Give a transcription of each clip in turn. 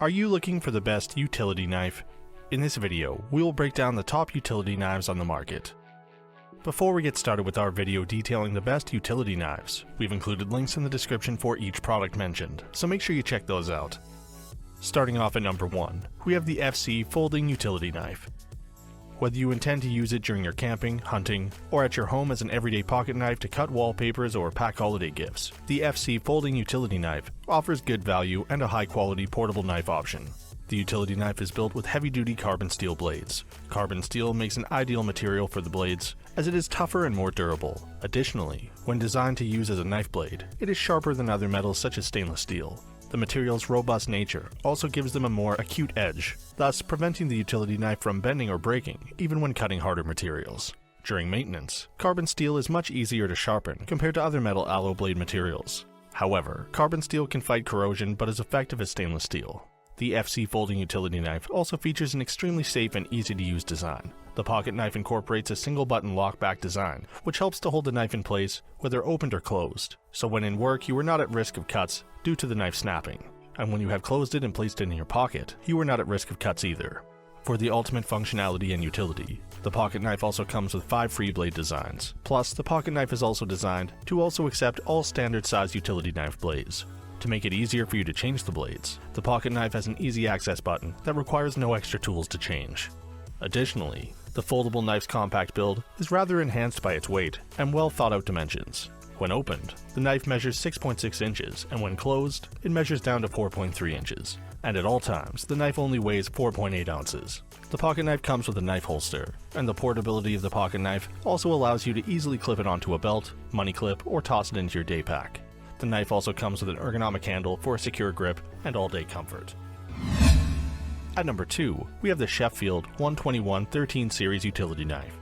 Are you looking for the best utility knife? In this video, we will break down the top utility knives on the market. Before we get started with our video detailing the best utility knives, we've included links in the description for each product mentioned, so make sure you check those out. Starting off at number 1, we have the FC Folding Utility Knife. Whether you intend to use it during your camping, hunting, or at your home as an everyday pocket knife to cut wallpapers or pack holiday gifts, the FC Folding Utility Knife offers good value and a high-quality portable knife option. The utility knife is built with heavy-duty carbon steel blades. Carbon steel makes an ideal material for the blades, as it is tougher and more durable. Additionally, when designed to use as a knife blade, it is sharper than other metals such as stainless steel. The material's robust nature also gives them a more acute edge, thus preventing the utility knife from bending or breaking, even when cutting harder materials. During maintenance, carbon steel is much easier to sharpen compared to other metal alloy blade materials. However, carbon steel can fight corrosion but is effective as stainless steel. The FC Folding Utility Knife also features an extremely safe and easy-to-use design. The pocket knife incorporates a single-button lock-back design, which helps to hold the knife in place whether opened or closed, so when in work you are not at risk of cuts due to the knife snapping. And when you have closed it and placed it in your pocket, you are not at risk of cuts either. For the ultimate functionality and utility, the pocket knife also comes with 5 free blade designs. Plus, the pocket knife is also designed to also accept all standard-size utility knife blades. To make it easier for you to change the blades, the pocket knife has an easy access button that requires no extra tools to change. Additionally, the foldable knife's compact build is rather enhanced by its weight and well thought out dimensions. When opened, the knife measures 6.6 inches, and when closed, it measures down to 4.3 inches. And at all times, the knife only weighs 4.8 ounces. The pocket knife comes with a knife holster, and the portability of the pocket knife also allows you to easily clip it onto a belt, money clip, or toss it into your day pack. The knife also comes with an ergonomic handle for a secure grip and all-day comfort. At number 2, we have the Sheffield 121-13 Series Utility Knife.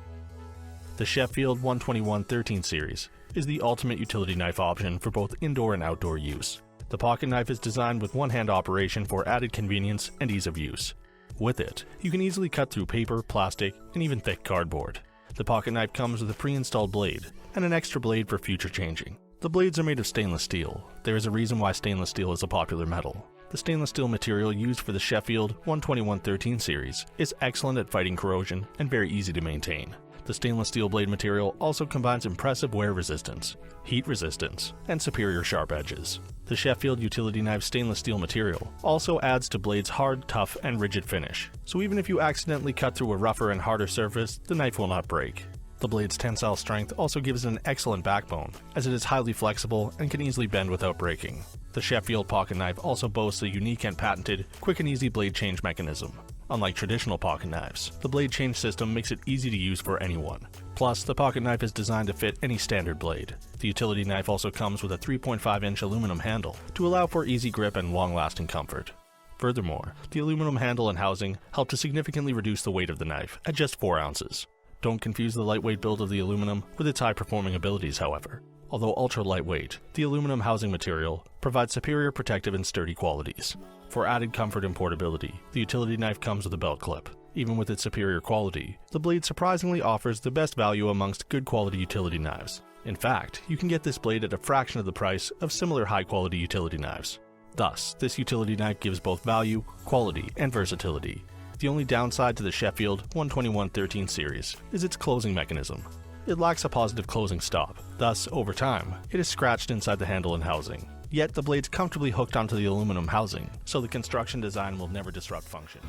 The Sheffield 121-13 Series is the ultimate utility knife option for both indoor and outdoor use. The pocket knife is designed with one-hand operation for added convenience and ease of use. With it, you can easily cut through paper, plastic, and even thick cardboard. The pocket knife comes with a pre-installed blade and an extra blade for future changing. The blades are made of stainless steel. There is a reason why stainless steel is a popular metal. The stainless steel material used for the Sheffield 121-13 series is excellent at fighting corrosion and very easy to maintain. The stainless steel blade material also combines impressive wear resistance, heat resistance, and superior sharp edges. The Sheffield utility knife stainless steel material also adds to blades' hard, tough, and rigid finish, so even if you accidentally cut through a rougher and harder surface, the knife will not break. The blade's tensile strength also gives it an excellent backbone, as it is highly flexible and can easily bend without breaking. The Sheffield pocket knife also boasts a unique and patented quick and easy blade change mechanism. Unlike traditional pocket knives, the blade change system makes it easy to use for anyone. Plus, the pocket knife is designed to fit any standard blade. The utility knife also comes with a 3.5-inch aluminum handle to allow for easy grip and long-lasting comfort. Furthermore, the aluminum handle and housing help to significantly reduce the weight of the knife at just 4 ounces. Don't confuse the lightweight build of the aluminum with its high-performing abilities, however. Although ultra-lightweight, the aluminum housing material provides superior protective and sturdy qualities. For added comfort and portability, the utility knife comes with a belt clip. Even with its superior quality, the blade surprisingly offers the best value amongst good quality utility knives. In fact, you can get this blade at a fraction of the price of similar high-quality utility knives. Thus, this utility knife gives both value, quality, and versatility. The only downside to the Sheffield 121-13 series is its closing mechanism. It lacks a positive closing stop, thus, over time, it is scratched inside the handle and housing. Yet the blade's comfortably hooked onto the aluminum housing, so the construction design will never disrupt function.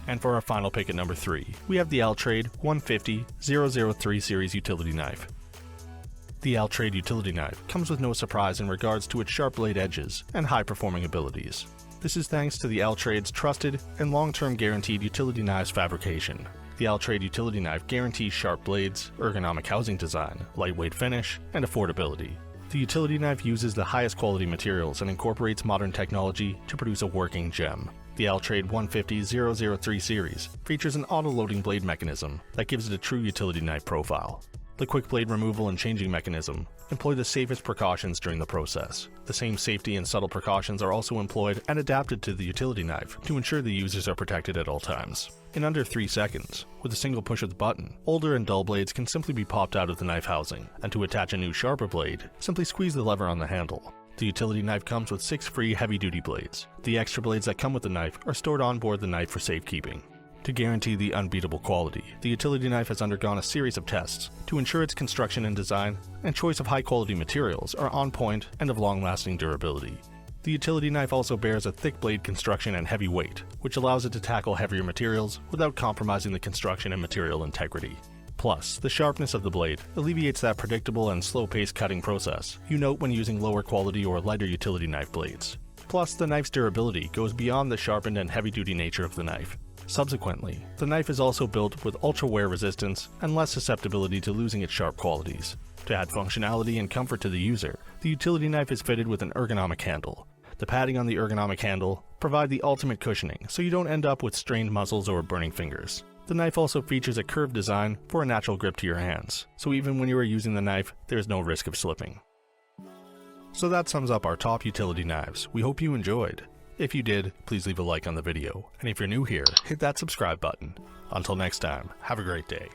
And for our final pick at number 3, we have the Alltrade 150-003 Series Utility Knife. The Alltrade utility knife comes with no surprise in regards to its sharp blade edges and high-performing abilities. This is thanks to the Alltrade's trusted and long-term guaranteed utility knives fabrication. The Alltrade utility knife guarantees sharp blades, ergonomic housing design, lightweight finish, and affordability. The utility knife uses the highest quality materials and incorporates modern technology to produce a working gem. The Alltrade 150-003 series features an auto-loading blade mechanism that gives it a true utility knife profile. The quick blade removal and changing mechanism employ the safest precautions during the process. The same safety and subtle precautions are also employed and adapted to the utility knife to ensure the users are protected at all times. In under 3 seconds, with a single push of the button, older and dull blades can simply be popped out of the knife housing, and to attach a new sharper blade, simply squeeze the lever on the handle. The utility knife comes with 6 free heavy-duty blades. The extra blades that come with the knife are stored on board the knife for safekeeping. To guarantee the unbeatable quality, the utility knife has undergone a series of tests to ensure its construction and design and choice of high-quality materials are on point and of long-lasting durability. The utility knife also bears a thick blade construction and heavy weight, which allows it to tackle heavier materials without compromising the construction and material integrity. Plus, the sharpness of the blade alleviates that predictable and slow-paced cutting process you note when using lower quality or lighter utility knife blades. Plus, the knife's durability goes beyond the sharpened and heavy-duty nature of the knife. Subsequently, the knife is also built with ultra-wear resistance and less susceptibility to losing its sharp qualities. To add functionality and comfort to the user, the utility knife is fitted with an ergonomic handle. The padding on the ergonomic handle provide the ultimate cushioning so you don't end up with strained muscles or burning fingers. The knife also features a curved design for a natural grip to your hands, so even when you are using the knife, there is no risk of slipping. So that sums up our top utility knives. We hope you enjoyed. If you did, please leave a like on the video, and if you're new here, hit that subscribe button. Until next time, have a great day.